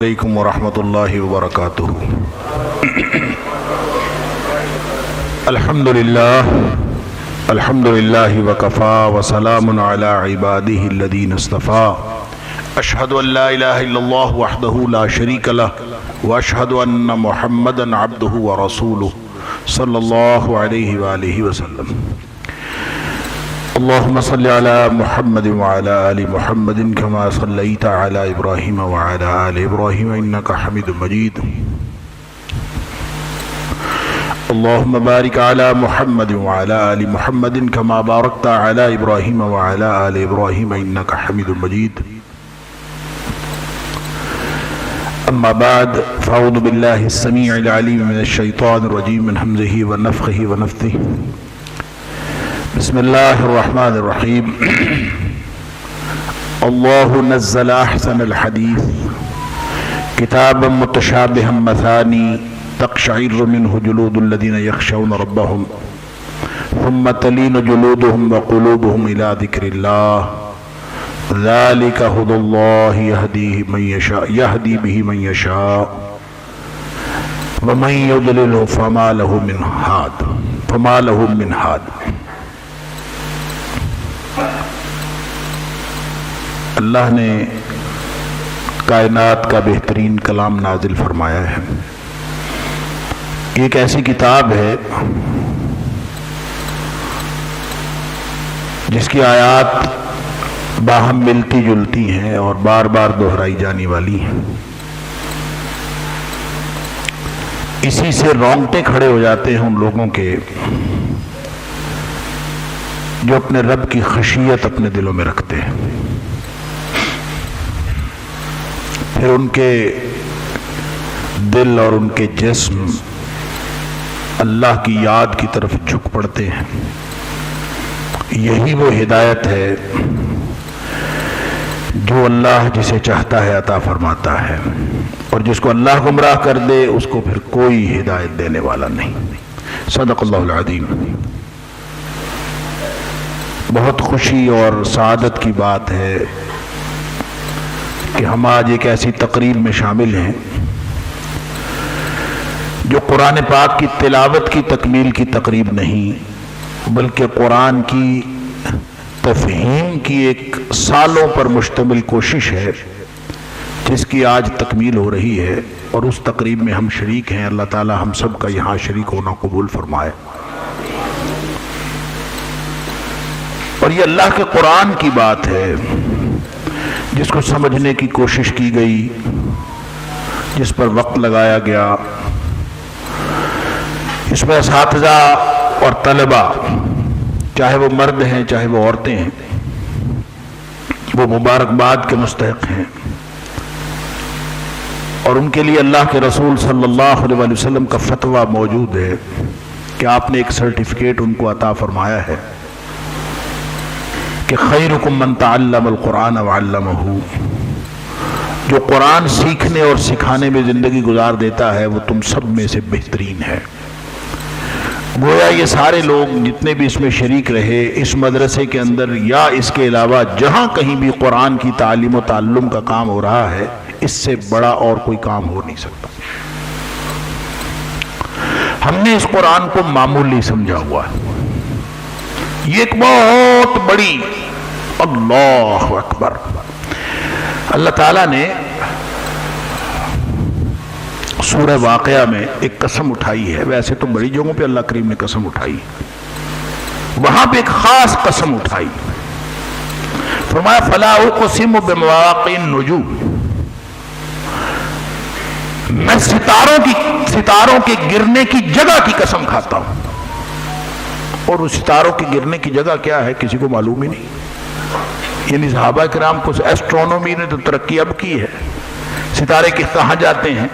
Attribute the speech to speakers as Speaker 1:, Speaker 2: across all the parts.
Speaker 1: علیکم ورحمۃ اللہ وبرکاتہ۔ الحمد للہ وکفا وسلام علی عبادہ الذین اصطفیٰ۔ اشہد ان لا الہ الا اللہ وحدہ لا شریک لہ واشہد ان محمدا عبدہ ورسولہ صلی اللہ علیہ وآلہ وسلم۔ اللہم صلی علی محمد وعلی آل محمد کما صلیت علی ابراہیم وعلی آل ابراہیم انکا حمید مجید۔ اللہم بارک علی محمد وعلی آل محمد کما بارکت علی ابراہیم وعلی آل ابراہیم انکا حمید مجید۔ اما بعد فاعوذ باللہ السمیع العلیم من الشیطان الرجیم من حمزہ ونفخہ ونفثہ۔ بسم اللہ الرحمن الرحیم۔ اللہ نزل احسن الحدیث کتابا متشابہا مثانی تقشعر منہ جلود الذین یخشون ربهم ثم تلین جلودهم وقلوبهم الى ذکر اللہ ذلک ھدی اللہ یہدی بہ من یشاء ومن یضلل فما لہ من ہاد۔ اللہ نے کائنات کا بہترین کلام نازل فرمایا ہے۔ ایک ایسی کتاب ہے جس کی آیات باہم ملتی جلتی ہیں اور بار بار دہرائی جانے والی ہیں۔ اسی سے رونگٹے کھڑے ہو جاتے ہیں ان لوگوں کے جو اپنے رب کی خشیت اپنے دلوں میں رکھتے ہیں، پھر ان کے دل اور ان کے جسم اللہ کی یاد کی طرف جھک پڑتے ہیں۔ یہی وہ ہدایت ہے جو اللہ جسے چاہتا ہے عطا فرماتا ہے، اور جس کو اللہ گمراہ کر دے اس کو پھر کوئی ہدایت دینے والا نہیں۔ صدق اللہ العظیم۔ بہت خوشی اور سعادت کی بات ہے کہ ہم آج ایک ایسی تقریب میں شامل ہیں جو قرآن پاک کی تلاوت کی تکمیل کی تقریب نہیں بلکہ قرآن کی تفہیم کی ایک سالوں پر مشتمل کوشش ہے جس کی آج تکمیل ہو رہی ہے، اور اس تقریب میں ہم شریک ہیں۔ اللہ تعالی ہم سب کا یہاں شریک ہونا قبول فرمائے۔ اور یہ اللہ کے قرآن کی بات ہے جس کو سمجھنے کی کوشش کی گئی، جس پر وقت لگایا گیا۔ اس میں اساتذہ اور طلبہ، چاہے وہ مرد ہیں چاہے وہ عورتیں ہیں، وہ مبارکباد کے مستحق ہیں، اور ان کے لیے اللہ کے رسول صلی اللہ علیہ وسلم کا فتویٰ موجود ہے کہ آپ نے ایک سرٹیفکیٹ ان کو عطا فرمایا ہے کہ خیرکم من تعلم القرآن وعلمہ، جو قرآن سیکھنے اور سکھانے میں زندگی گزار دیتا ہے وہ تم سب میں سے بہترین ہے۔ گویا یہ سارے لوگ جتنے بھی اس میں شریک رہے، اس مدرسے کے اندر یا اس کے علاوہ جہاں کہیں بھی قرآن کی تعلیم و تعلم کا کام ہو رہا ہے، اس سے بڑا اور کوئی کام ہو نہیں سکتا۔ ہم نے اس قرآن کو معمولی سمجھا ہوا ہے، یہ ایک بہت بڑی، اللہ اکبر۔ اللہ تعالیٰ نے سورہ واقعہ میں ایک قسم اٹھائی ہے، ویسے تو بڑی جگہوں پہ اللہ کریم نے قسم اٹھائی، وہاں پہ ایک خاص قسم اٹھائی۔ فرمایا فَلَا أُقْسِمُ بِمَوَاقِعِ النُّجُومِ، میں ستاروں کے گرنے کی جگہ کی قسم کھاتا ہوں۔ اور اس ستاروں کے گرنے کی جگہ کیا ہے کسی کو معلوم ہی نہیں۔ یعنی صحابہ کرام کو ایسٹرونومی نے تو ترقی اب کی ہے، ستارے کہاں جاتے ہیں،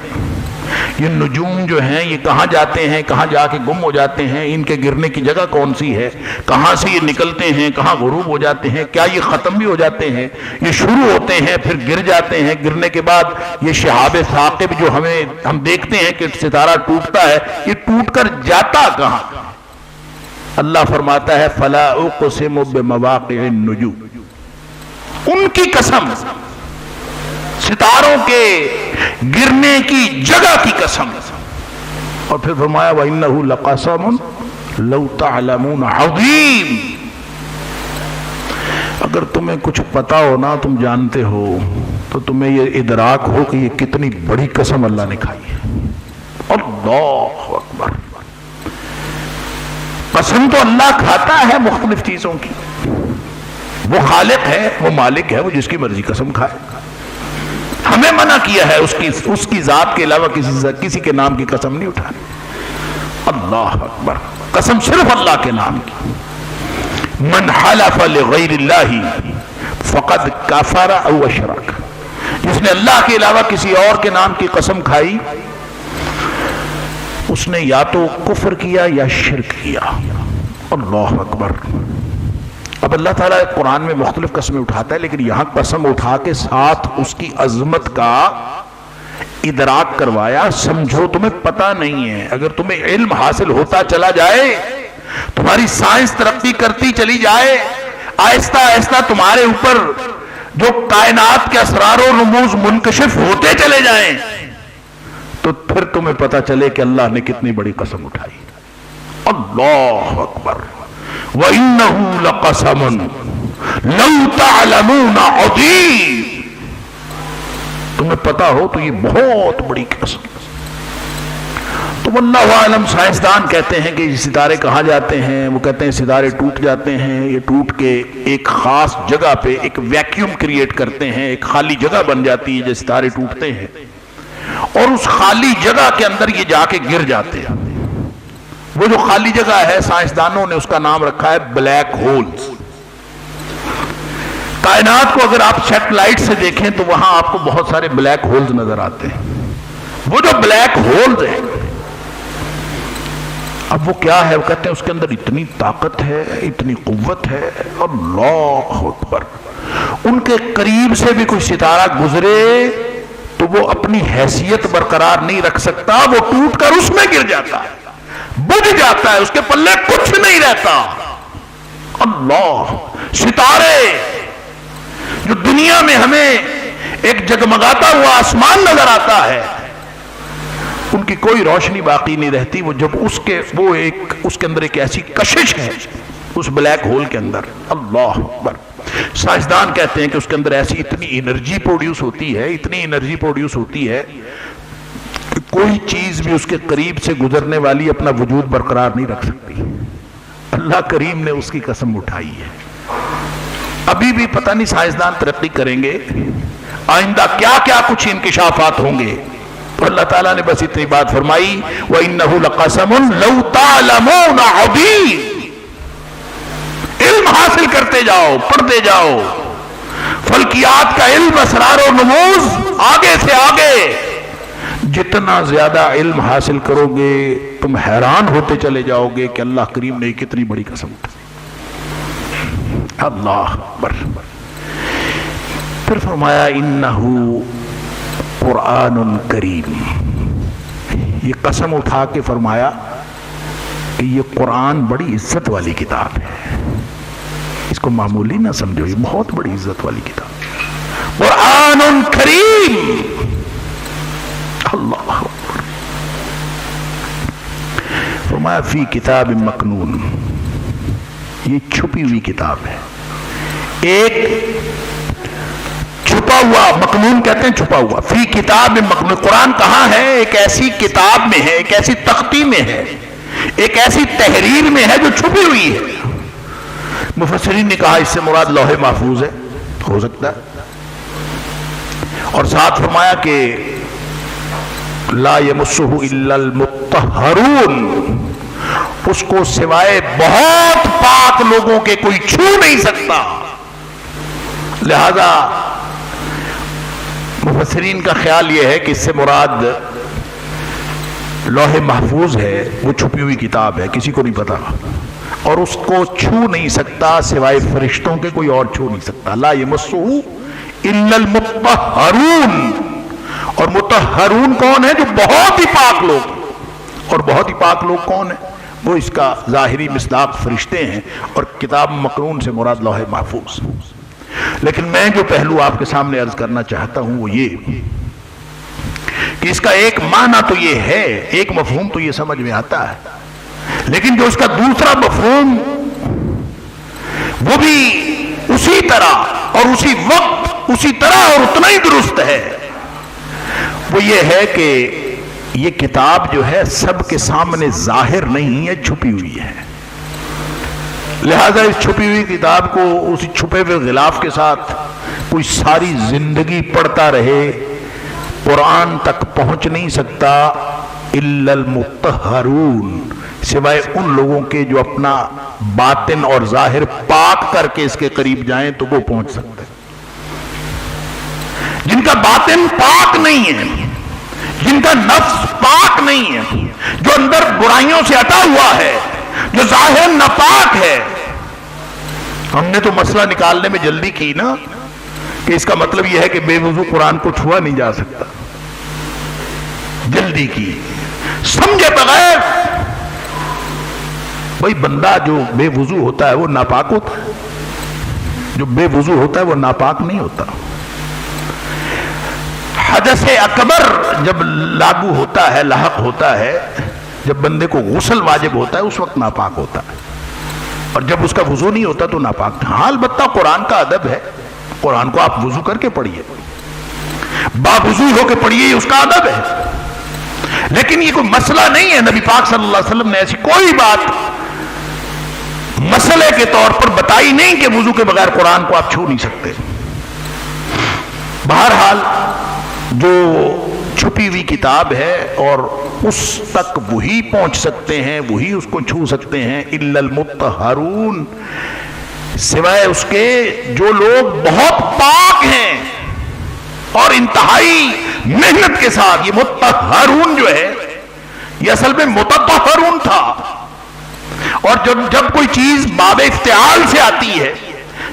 Speaker 1: یہ نجوم جو ہیں یہ کہاں جاتے ہیں، کہاں جا کے گم ہو جاتے ہیں، ان کے گرنے کی جگہ کون سی ہے، کہاں سے یہ نکلتے ہیں، کہاں غروب ہو جاتے ہیں، کیا یہ ختم بھی ہو جاتے ہیں، یہ شروع ہوتے ہیں پھر گر جاتے ہیں، گرنے کے بعد یہ شہاب ثاقب جو ہم دیکھتے ہیں کہ ستارہ ٹوٹتا ہے، یہ ٹوٹ کر جاتا کہاں۔ اللہ فرماتا ہے فَلَا أُقْسِمُ بِمَوَاقِعِ النُّجُومِ، ان کی قسم ستاروں کے گرنے کی جگہ کی قسم. اور پھر فرمایا وَإِنَّهُ لَقَسَمٌ لَوْ تَعْلَمُونَ عَظِيمٌ. اگر تمہیں کچھ پتا ہو نا، تم جانتے ہو، تو تمہیں یہ ادراک ہو کہ یہ کتنی بڑی قسم اللہ نے کھائی ہے. اللہ اکبر. قسم تو اللہ کھاتا ہے مختلف چیزوں کی. وہ خالق ہے، وہ مالک ہے، وہ جس کی مرضی قسم کھائے. ہمیں منع کیا ہے اس کی ذات کے علاوہ کسی کے نام کی قسم نہیں اٹھانی. اللہ اکبر. قسم صرف اللہ کے نام کی. من حلف لغیر اللہ فقد کفر او اشرک. جس نے اللہ کے علاوہ کسی اور کے نام کی قسم کھائی، اس نے یا تو کفر کیا یا شرک کیا. اللہ اکبر. اب اللہ تعالیٰ قرآن میں مختلف قسمیں اٹھاتا ہے، لیکن یہاں قسم اٹھا کے ساتھ اس کی عظمت کا ادراک کروایا. سمجھو تمہیں پتہ نہیں ہے. اگر تمہیں علم حاصل ہوتا چلا جائے، تمہاری سائنس ترقی کرتی چلی جائے، آہستہ آہستہ تمہارے اوپر جو کائنات کے اسرار و رموز منکشف ہوتے چلے جائیں، تو پھر تمہیں پتہ چلے کہ اللہ نے کتنی بڑی قسم اٹھائی. اللہ اکبر. وَإِنَّهُ لَقَسَمٌ لَوْ تَعْلَمُونَ عَظِيمٌ. تمہیں پتا ہو تو یہ بہت بڑی قسم. تو واللہ عالم. سائنسدان کہتے ہیں کہ یہ ستارے کہاں جاتے ہیں؟ وہ کہتے ہیں ستارے ٹوٹ جاتے ہیں. یہ ٹوٹ کے ایک خاص جگہ پہ ایک ویکیوم کریٹ کرتے ہیں، ایک خالی جگہ بن جاتی ہے جب ستارے ٹوٹتے ہیں، اور اس خالی جگہ کے اندر یہ جا کے گر جاتے ہیں. وہ جو خالی جگہ ہے، سائنسدانوں نے اس کا نام رکھا ہے بلیک ہولز. کائنات کو اگر آپ سیٹلائٹ سے دیکھیں تو وہاں آپ کو بہت سارے بلیک ہولز نظر آتے ہیں. وہ جو بلیک ہولز ہیں، اب وہ کیا ہے؟ وہ کہتے ہیں اس کے اندر اتنی طاقت ہے، اتنی قوت ہے. اللہ اکبر. ان کے قریب سے بھی کوئی ستارہ گزرے تو وہ اپنی حیثیت برقرار نہیں رکھ سکتا. وہ ٹوٹ کر اس میں گر جاتا ہے، بجھ جاتا ہے، اس کے پلے کچھ نہیں رہتا. اللہ. ستارے جو دنیا میں ہمیں ایک جگمگاتا ہوا آسمان نظر آتا ہے، ان کی کوئی روشنی باقی نہیں رہتی. وہ جب اس کے اندر ایک ایسی کشش ہے اس بلیک ہول کے اندر. اللہ اکبر. سائنسدان کہتے ہیں کہ اس کے اندر ایسی اتنی انرجی پروڈیوس ہوتی ہے، اتنی انرجی پروڈیوس ہوتی ہے کہ کوئی چیز بھی اس کے قریب سے گزرنے والی اپنا وجود برقرار نہیں رکھ سکتی. اللہ کریم نے اس کی قسم اٹھائی ہے. ابھی بھی پتہ نہیں سائنسدان ترقی کریں گے، آئندہ کیا کیا کچھ انکشافات ہوں گے. تو اللہ تعالیٰ نے بس اتنی بات فرمائی وَإِنَّهُ لَقَسَمٌ لَوْ تَعْلَمُونَ عَظِيمٌ. علم حاصل کرتے جاؤ، پڑھتے جاؤ. فلکیات کا علم، اسرار و نموز، آگے سے آگے. جتنا زیادہ علم حاصل کرو گے تم حیران ہوتے چلے جاؤ گے کہ اللہ کریم نے کتنی بڑی قسم اٹھائی. اللہ اکبر. پھر فرمایا انہو قرآن کریم. یہ قسم اٹھا کے فرمایا کہ یہ قرآن بڑی عزت والی کتاب ہے. اس کو معمولی نہ سمجھو، یہ بہت بڑی عزت والی کتاب. قرآن کریم. اللہ اکبر. فرمایا فی کتاب مکنون. یہ چھپی ہوئی کتاب ہے. ایک چھپا ہوا، مکنون کہتے ہیں چھپا ہوا. فی کتاب مکنون. قرآن کہاں ہے؟ ایک ایسی کتاب میں ہے، ایک ایسی تختی میں ہے، ایک ایسی تحریر میں ہے جو چھپی ہوئی ہے. مفسرین نے کہا اس سے مراد لوح محفوظ ہے، ہو سکتا ہے. اور ساتھ فرمایا کہ لا یمسہ الا المطہرون. اس کو سوائے بہت پاک لوگوں کے کوئی چھو نہیں سکتا. لہذا مفسرین کا خیال یہ ہے کہ اس سے مراد لوح محفوظ ہے، وہ چھپی ہوئی کتاب ہے، کسی کو نہیں پتا، اور اس کو چھو نہیں سکتا سوائے فرشتوں کے کوئی اور چھو نہیں سکتا. لا یمسہ الا المطہرون. اور مطہرون کون ہے؟ جو بہت ہی پاک لوگ. اور بہت ہی پاک لوگ کون ہیں؟ وہ اس کا ظاہری مصداق فرشتے ہیں. اور کتاب مکنون سے مراد لوح محفوظ. لیکن میں جو پہلو آپ کے سامنے عرض کرنا چاہتا ہوں وہ یہ کہ اس کا ایک معنی تو یہ ہے، ایک مفہوم تو یہ سمجھ میں آتا ہے، لیکن جو اس کا دوسرا مفہوم وہ بھی اسی طرح اور اسی وقت اسی طرح اور اتنا ہی درست ہے، وہ یہ ہے کہ یہ کتاب جو ہے سب کے سامنے ظاہر نہیں ہے، چھپی ہوئی ہے۔ لہذا اس چھپی ہوئی کتاب کو اسی چھپے ہوئے غلاف کے ساتھ کوئی ساری زندگی پڑھتا رہے قرآن تک پہنچ نہیں سکتا الا المطہرون، سوائے ان لوگوں کے جو اپنا باطن اور ظاہر پاک کر کے اس کے قریب جائیں تو وہ پہنچ سکتے، جن کا باطن پاک نہیں ہے، جن کا نفس پاک نہیں ہے، جو اندر برائیوں سے ہٹا ہوا ہے، جو ظاہر ناپاک ہے۔ ہم نے تو مسئلہ نکالنے میں جلدی کی نا کہ اس کا مطلب یہ ہے کہ بے وضو قرآن کو چھوا نہیں جا سکتا، جلدی کی، سمجھے بغیر۔ بھئی بندہ جو بے وضو ہوتا ہے وہ ناپاک ہوتا ہے، جو بے وضو ہوتا ہے وہ ناپاک نہیں ہوتا۔ حدث اکبر جب لاگو ہوتا ہے، لاحق ہوتا ہے، جب بندے کو غسل واجب ہوتا ہے اس وقت ناپاک ہوتا ہے، اور جب اس کا وضو نہیں ہوتا تو ناپاک۔ ہاں البتہ قرآن کا ادب ہے، قرآن کو آپ وضو کر کے پڑھیے، باوضو ہو کے پڑھیے، یہ اس کا ادب ہے، لیکن یہ کوئی مسئلہ نہیں ہے۔ نبی پاک صلی اللہ علیہ وسلم نے ایسی کوئی بات مسئلے کے طور پر بتائی نہیں کہ وضو کے بغیر قرآن کو آپ چھو نہیں سکتے۔ بہرحال جو چھپی ہوئی کتاب ہے اور اس تک وہی پہنچ سکتے ہیں، وہی اس کو چھو سکتے ہیں، الا المطہرون، سوائے اس کے جو لوگ بہت پاک ہیں اور انتہائی محنت کے ساتھ۔ یہ مطہرون جو ہے یہ اصل میں متطہرون تھا، اور جب کوئی چیز باب افتعال سے آتی ہے،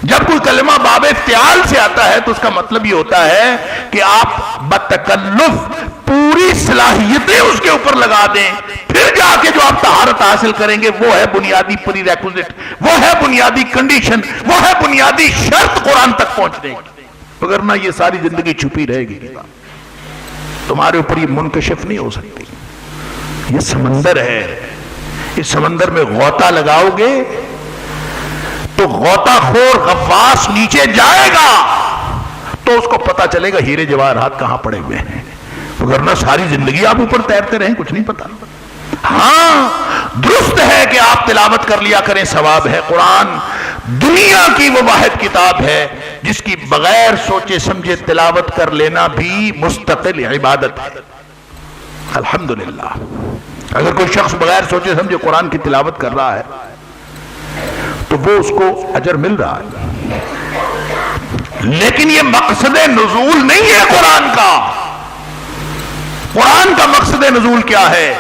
Speaker 1: جب کوئی کلمہ باب افتعال سے آتا ہے تو اس کا مطلب یہ ہوتا ہے کہ آپ بتکلف پوری صلاحیتیں اس کے اوپر لگا دیں، پھر جا کے جو آپ طہارت حاصل کریں گے وہ ہے بنیادی پری ریکوزٹ، وہ ہے بنیادی کنڈیشن، وہ ہے بنیادی شرط قرآن تک پہنچنے کی، وگرنہ یہ ساری زندگی چھپی رہے گی، تمہارے اوپر یہ منکشف نہیں ہو سکتی۔ یہ سمندر ہے، اس سمندر میں غوطہ لگاؤ گے تو غوطہ خور غواص نیچے جائے گا تو اس کو پتا چلے گا ہیرے جواہرات کہاں پڑے ہوئے ہیں، وگرنہ ساری زندگی آپ اوپر تیرتے رہیں کچھ نہیں پتا۔ ہاں درست ہے کہ آپ تلاوت کر لیا کریں، ثواب ہے۔ قرآن دنیا کی وہ واحد کتاب ہے جس کی بغیر سوچے سمجھے تلاوت کر لینا بھی مستقل عبادت ہے، الحمدللہ۔ اگر کوئی شخص بغیر سوچے سمجھے قرآن کی تلاوت کر رہا ہے تو وہ اس کو اجر مل رہا ہے، لیکن یہ مقصد نزول نہیں ہے قرآن کا۔ قرآن کا مقصد نزول کیا ہے؟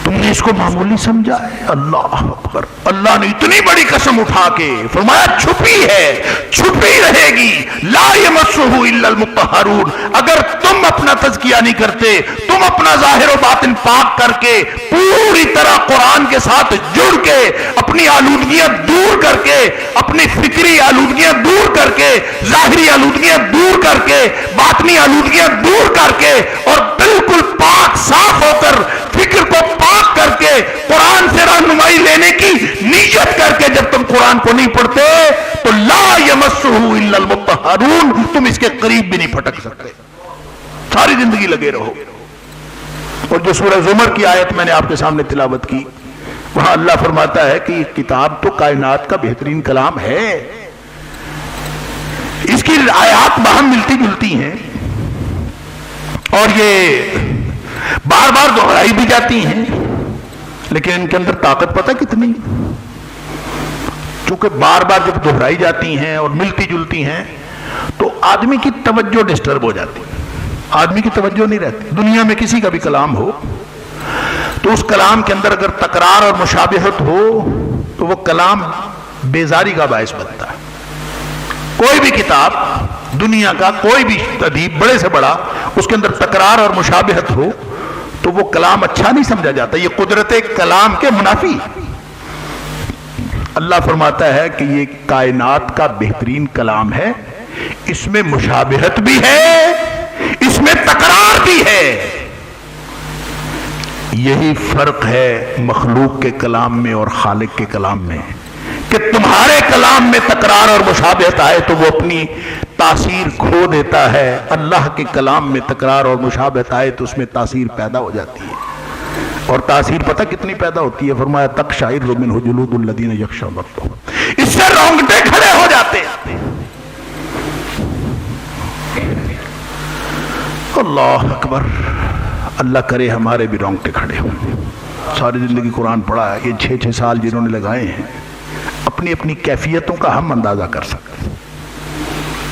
Speaker 1: تم نے اس کو معمولی سمجھا ہے؟ اللہ اکبر! اللہ نے اتنی بڑی قسم اٹھا کے فرمایا چھپی ہے، چھپی رہے گی، لا یمسہ الا المطہرون۔ اگر تم اپنا تزکیہ نہیں کرتے، تم اپنا ظاہر و باطن پاک کر کے پوری طرح قرآن کے ساتھ جڑ کے اپنی آلودگیاں دور کر کے، اپنی فکری آلودگیاں دور کر کے، ظاہری آلودگیاں دور کر کے، باطنی آلودگیاں دور کر کے، اور بالکل پاک صاف ہو کر فکر کو پاک کر کے قرآن سے رہنمائی لینے کی نیت کر کے جب تم قرآن کو نہیں پڑھتے تو لا یمسہ الا المطہرون، تم اس کے قریب بھی نہیں پھٹک سکتے، ساری زندگی لگے رہو۔ اور جو سورہ زمر کی آیت میں نے آپ کے سامنے تلاوت کی، وہاں اللہ فرماتا ہے کہ یہ کتاب تو کائنات کا بہترین کلام ہے، اس کی آیات باہم ملتی جلتی ہیں اور یہ بار بار دہرائی بھی جاتی ہیں، لیکن ان کے اندر طاقت پتہ کتنی، چونکہ بار بار جب دہرائی جاتی ہیں اور ملتی جلتی ہیں تو آدمی کی توجہ ڈسٹرب ہو جاتی ہے، آدمی کی توجہ نہیں رہتی۔ دنیا میں کسی کا بھی کلام ہو تو اس کلام کے اندر اگر تکرار اور مشابہت ہو تو وہ کلام بیزاری کا باعث بنتا ہے۔ کوئی بھی کتاب دنیا کا، کوئی بھی ادیب بڑے سے بڑا، اس کے اندر تکرار اور مشابہت ہو تو وہ کلام اچھا نہیں سمجھا جاتا، یہ قدرت کلام کے منافی۔ اللہ فرماتا ہے کہ یہ کائنات کا بہترین کلام ہے، اس میں مشابہت بھی ہے، اس میں تکرار بھی ہے۔ یہی فرق ہے مخلوق کے کلام میں اور خالق کے کلام میں، کہ تمہارے کلام میں تکرار اور مشابہت آئے تو وہ اپنی تاثیر کھو دیتا ہے، اللہ کے کلام میں تکرار اور مشابہت آئے تو اس میں تاثیر پیدا ہو جاتی ہے۔ اور تاثیر پتہ کتنی پیدا ہوتی ہے؟ فرمایا تقشعر منہ جلود الذین یخشون ربهم، اس سے رونگٹے کھڑے ہو جاتے ہیں۔ اللہ اکبر، اللہ کرے ہمارے بھی رونگٹے کھڑے ہوں۔ ساری زندگی قرآن پڑھا ہے، یہ 6 سال جنہوں نے لگائے ہیں، اپنی اپنی کیفیتوں کا ہم اندازہ کر سکتے ہیں۔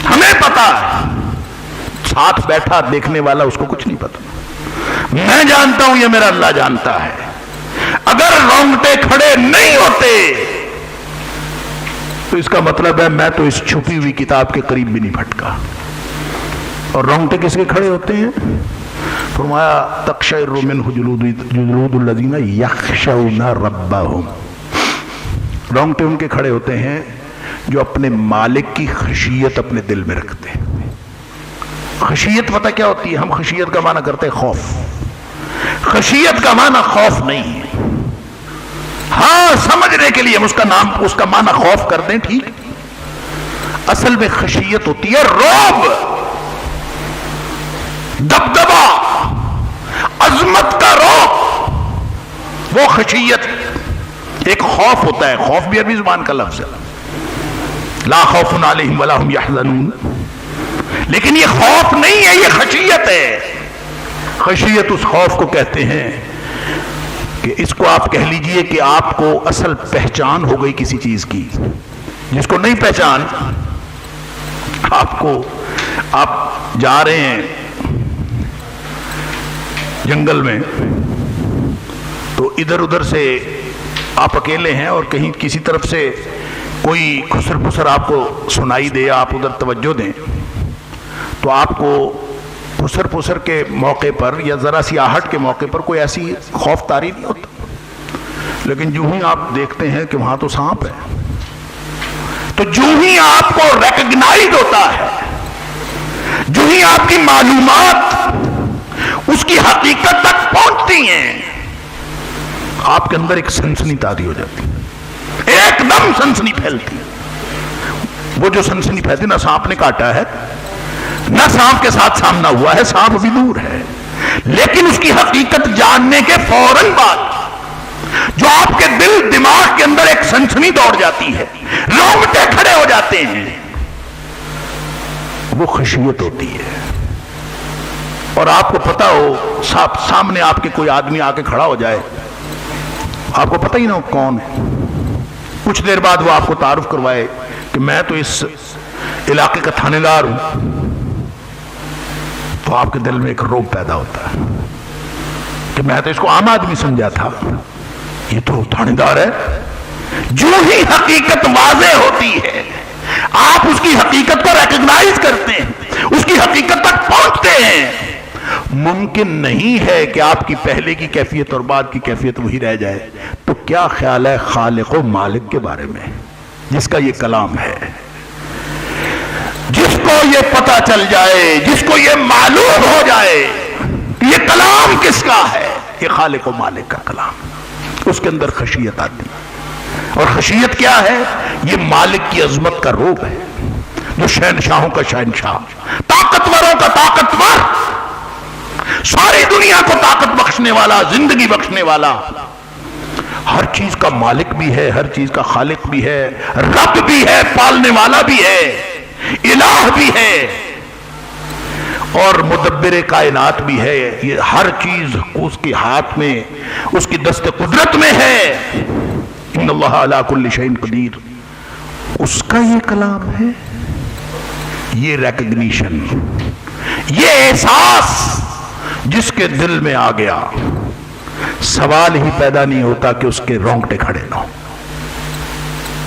Speaker 1: ہمیں پتا ہے، ساتھ بیٹھا دیکھنے والا اس کو کچھ نہیں پتا۔ میں جانتا ہوں، یہ میرا اللہ جانتا ہے۔ اگر رونگٹے کھڑے نہیں ہوتے تو اس کا مطلب ہے میں تو اس چھپی ہوئی کتاب کے قریب بھی نہیں پھٹکا۔ اور رونگٹے کس کے کھڑے ہوتے ہیں؟ فرمایا تقشعر منہ جلود الذین یخشون ربهم، رونگٹے ان کے کھڑے ہوتے ہیں جو اپنے مالک کی خشیت اپنے دل میں رکھتے ہیں۔ خشیت پتہ کیا ہوتی ہے؟ ہم خشیت کا معنی کرتے ہیں خوف، خشیت کا معنی خوف نہیں ہے۔ ہاں سمجھنے کے لیے ہم اس کا معنی خوف کر دیں، ٹھیک، اصل میں خشیت ہوتی ہے رعب، دبدبا، عظمت کا رعب، وہ خشیت۔ ایک خوف ہوتا ہے، خوف بھی عربی زبان کا لفظ ہے، لا خوف علیہم ولا ہم یحزنون، لیکن یہ خوف نہیں ہے، یہ خشیت ہے۔ خشیت اس خوف کو کہتے ہیں کہ اس کو آپ کہہ لیجئے کہ آپ کو اصل پہچان ہو گئی کسی چیز کی، جس کو نہیں پہچان، آپ جا رہے ہیں جنگل میں، تو ادھر ادھر سے آپ اکیلے ہیں اور کہیں کسی طرف سے کوئی خسر پسر آپ کو سنائی دے، آپ ادھر توجہ دیں، تو آپ کو خسر پسر کے موقع پر یا ذرا سی آہٹ کے موقع پر کوئی ایسی خوف طاری نہیں ہوتا، لیکن جو ہی آپ دیکھتے ہیں کہ وہاں تو سانپ ہے، تو جو ہی آپ کو ریکگنائز ہوتا ہے، جو ہی آپ کی معلومات اس کی حقیقت تک پہنچتی ہیں، آپ کے اندر ایک سنسنی طاری ہو جاتی ہے، ایک دم سنسنی پھیلتی ہے۔ وہ جو سنسنی پھیلتی، نہ سانپ نے کاٹا ہے، نہ سانپ کے ساتھ سامنا ہوا ہے، سانپ ابھی دور ہے، لیکن اس کی حقیقت جاننے کے فوراً بعد جو آپ کے دل دماغ کے اندر ایک سنسنی دوڑ جاتی ہے، رونگٹے کھڑے ہو جاتے ہیں، وہ خشیت ہوتی ہے۔ اور آپ کو پتا ہو، سامنے آپ کے کوئی آدمی آ کے کھڑا ہو جائے، آپ کو پتہ ہی نہ ہو کون ہے، کچھ دیر بعد وہ آپ کو تعارف کروائے کہ میں تو اس علاقے کا تھانے دار ہوں، تو آپ کے دل میں ایک رعب پیدا ہوتا ہے کہ میں تو اس کو عام آدمی سمجھا تھا، یہ تو تھانے دار ہے۔ جو ہی حقیقت واضح ہوتی ہے، آپ اس کی حقیقت کو ریکگنائز کرتے ہیں، اس کی حقیقت تک پہنچتے ہیں۔ ممکن نہیں ہے کہ آپ کی پہلے کی کیفیت اور بعد کی کیفیت وہی رہ جائے۔ تو کیا خیال ہے خالق و مالک کے بارے میں، جس کا یہ کلام ہے، جس کو یہ پتہ چل جائے، جس کو یہ معلوم ہو جائے کہ یہ کلام کس کا ہے، یہ خالق و مالک کا کلام، اس کے اندر خشیت آتی ہے۔ اور خشیت کیا ہے؟ یہ مالک کی عظمت کا روپ ہے، جو شہنشاہوں کا شہنشاہ، طاقتوروں کا طاقتور، ساری دنیا کو طاقت بخشنے والا، زندگی بخشنے والا، ہر چیز کا مالک بھی ہے، ہر چیز کا خالق بھی ہے، رب بھی ہے، پالنے والا بھی ہے، الہ بھی ہے، اور مدبر کائنات بھی ہے۔ یہ ہر چیز اس کے ہاتھ میں، اس کی دست قدرت میں ہے۔ ان اللہ علی کل شیء قدیر، اس کا یہ کلام ہے۔ یہ ریکگنیشن، یہ احساس جس کے دل میں آ گیا، سوال ہی پیدا نہیں ہوتا کہ اس کے رونگٹے کھڑے نہ ہوں۔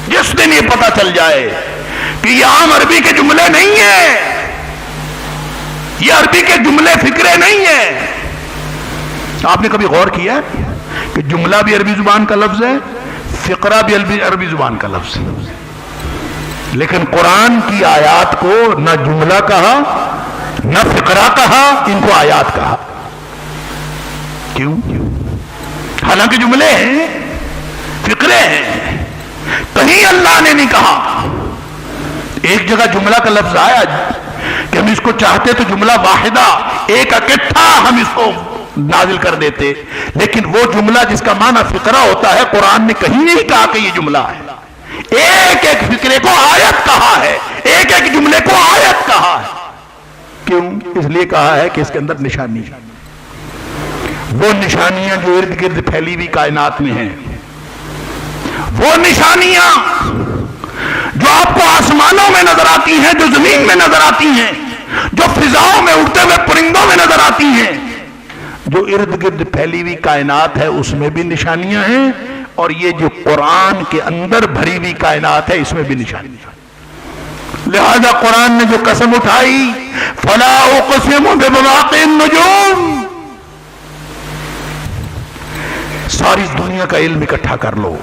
Speaker 1: جس دن یہ پتہ چل جائے کہ یہ عام عربی کے جملے نہیں ہیں، یہ عربی کے جملے فکرے نہیں ہیں۔ آپ نے کبھی غور کیا کہ جملہ بھی عربی زبان کا لفظ ہے، فقرہ بھی عربی زبان کا لفظ ہے، لیکن قرآن کی آیات کو نہ جملہ کہا نہ فقرہ کہا، ان کو آیات کہا۔ کیوں؟ حالانکہ جملے ہیں، فقرے ہیں، کہیں اللہ نے نہیں کہا۔ ایک جگہ جملہ کا لفظ آیا کہ ہم اس کو چاہتے تو جملہ واحدہ ایک اکٹھا ہم اس کو نازل کر دیتے، لیکن وہ جملہ جس کا معنی فقرہ ہوتا ہے قرآن نے کہیں نہیں کہا کہ یہ جملہ ہے، ایک ایک فقرے کو آیت کہا ہے، ایک ایک جملے کو آیت کہا ہے۔ کیوں؟ اس لیے کہا ہے کہ اس کے اندر نشانی، وہ نشانیاں جو ارد گرد پھیلی ہوئی کائنات میں ہیں، وہ نشانیاں جو آپ کو آسمانوں میں نظر آتی ہیں، جو زمین میں نظر آتی ہیں، جو فضاؤں میں اڑتے ہوئے پرندوں میں نظر آتی ہیں، جو ارد گرد پھیلی ہوئی کائنات ہے اس میں بھی نشانیاں ہیں، اور یہ جو قرآن کے اندر بھری ہوئی کائنات ہے اس میں بھی نشانیاں ہیں۔ لہذا قرآن نے جو قسم اٹھائی فلا اقسم بمواقع النجوم، ساری دنیا کا علم اکٹھا کر لو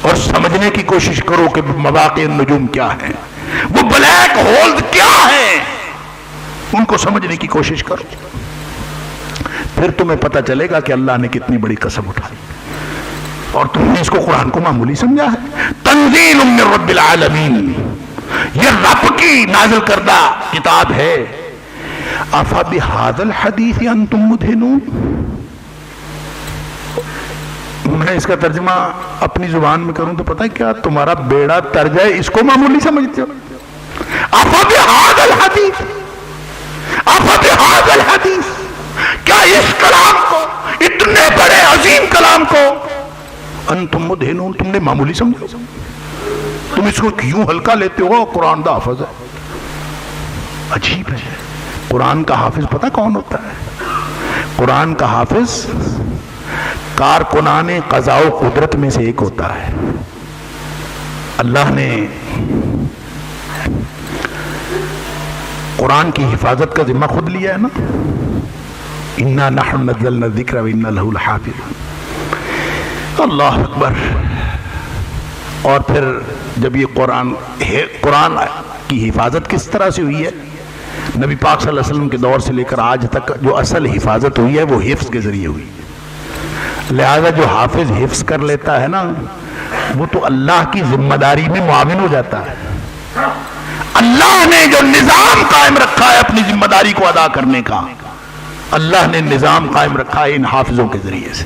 Speaker 1: اور سمجھنے کی کوشش کرو کہ مواقع النجوم کیا ہے، وہ بلیک ہولز کیا ہیں، ان کو سمجھنے کی کوشش کرو، پھر تمہیں پتہ چلے گا کہ اللہ نے کتنی بڑی قسم اٹھائی، اور تم نے اس کو قرآن کو معمولی سمجھا ہے۔ تنزیل من رب العالمین، یہ رب کی نازل کردہ کتاب ہے۔ افبہذا الحدیث انتم مدہنون، میں اس کا ترجمہ اپنی زبان میں کروں تو پتہ ہے کیا؟ تمہارا بیڑا ترج ہے، اس کو معمولی سمجھتے ہو۔ افبہذا الحدیث، افبہذا الحدیث، کیا اس کلام کو، اتنے بڑے عظیم کلام کو انتم مدہنون، تم نے معمولی سمجھا؟ تم اس کو کیوں ہلکا لیتے ہو؟ قرآن دا حافظ ہے۔ عجیب ہے، قرآن کا حافظ پتہ کون ہوتا ہے؟ قرآن کا حافظ کارکنان قضاء و قدرت میں سے ایک ہوتا ہے۔ اللہ نے قرآن کی حفاظت کا ذمہ خود لیا ہے نا، اِنَّا نَحْنُ نَزَّلْنَا الذِّكْرَ وَإِنَّا لَهُ لَحَافِظُونَ۔ اللہ اکبر۔ اور پھر جب یہ قرآن کی حفاظت کس طرح سے ہوئی ہے؟ نبی پاک صلی اللہ علیہ وسلم کے دور سے لے کر آج تک جو اصل حفاظت ہوئی ہے وہ حفظ کے ذریعے ہوئی، لہذا جو حافظ حفظ کر لیتا ہے نا وہ تو اللہ کی ذمہ داری میں معاون ہو جاتا ہے۔ اللہ نے جو نظام قائم رکھا ہے اپنی ذمہ داری کو ادا کرنے کا، اللہ نے نظام قائم رکھا ہے ان حافظوں کے ذریعے سے،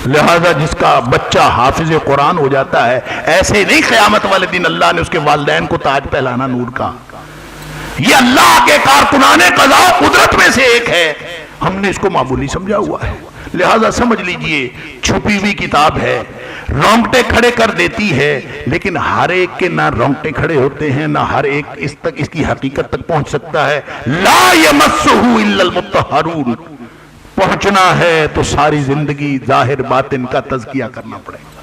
Speaker 1: لہذا جس کا بچہ حافظ قرآن ہو جاتا ہے، ایسے نہیں قیامت والے دن اللہ نے اس کے والدین کو تاج پہلانا نور کا، یہ اللہ کے کارکنان قضاء و قدرت میں سے ایک ہے، ہم نے اس کو معمولی سمجھا ہوا ہے۔ لہذا سمجھ لیجئے چھپی ہوئی کتاب ہے، رونگٹے کھڑے کر دیتی ہے، لیکن ہر ایک کے نہ رونگٹے کھڑے ہوتے ہیں، نہ ہر ایک اس کی حقیقت تک پہنچ سکتا ہے۔ لا یمسہ الا المطہرون، پہنچنا ہے تو ساری زندگی ظاہر باطن کا تزکیہ کرنا پڑے گا،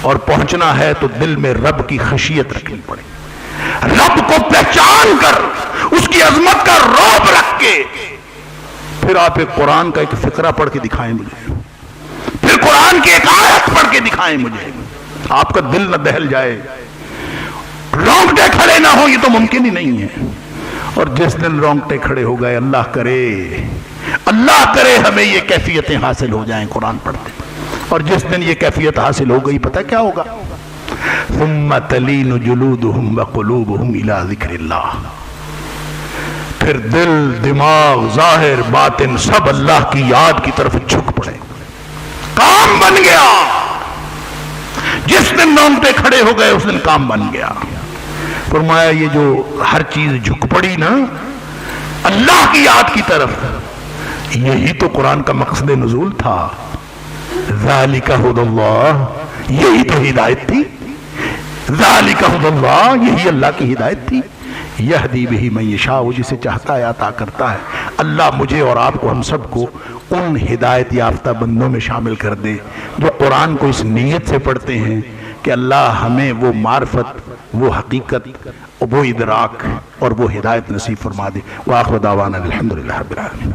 Speaker 1: اور پہنچنا ہے تو دل میں رب کی خشیت رکھنی پڑے گی، رب کو پہچان کر اس کی عظمت کا رعب رکھ کے پھر آپ ایک قرآن کا ایک فقرہ پڑھ کے دکھائیں مجھے، پھر قرآن کی ایک آیت پڑھ کے دکھائیں مجھے، آپ کا دل نہ دہل جائے، رونگٹے کھڑے نہ ہو، یہ تو ممکن ہی نہیں ہے۔ اور جس دن رونگٹے کھڑے ہو گئے، اللہ کرے ہمیں یہ کیفیتیں حاصل ہو جائیں قرآن پڑھتے، اور جس دن یہ کیفیت حاصل ہو گئی پتہ کیا ہوگا؟ ثم تلین جلودہم وقلوبہم الی ذکر اللہ، پھر دل، دماغ، ظاہر، باطن سب اللہ کی یاد کی طرف جھک پڑے، کام بن گیا۔ جس دن رونگٹے کھڑے ہو گئے اس دن کام بن گیا۔ فرمایا یہ جو ہر چیز جھک پڑی نا اللہ کی یاد کی طرف، یہی تو قرآن کا مقصد نزول تھا۔ ذالک ھدی اللہ، یہی تو ہدایت تھی، ذالک ھدی اللہ، یہی اللہ کی ہدایت تھی۔ یہدی بہ من یشاء، وہ جسے چاہتا ہے عطا کرتا ہے۔ اللہ مجھے اور آپ کو، ہم سب کو ان ہدایت یافتہ بندوں میں شامل کر دے جو قرآن کو اس نیت سے پڑھتے ہیں کہ اللہ ہمیں وہ معرفت، وہ حقیقت، وہ ادراک اور وہ ہدایت نصیب فرما دے۔ وآخر دعوانا الحمدللہ رب العالمین۔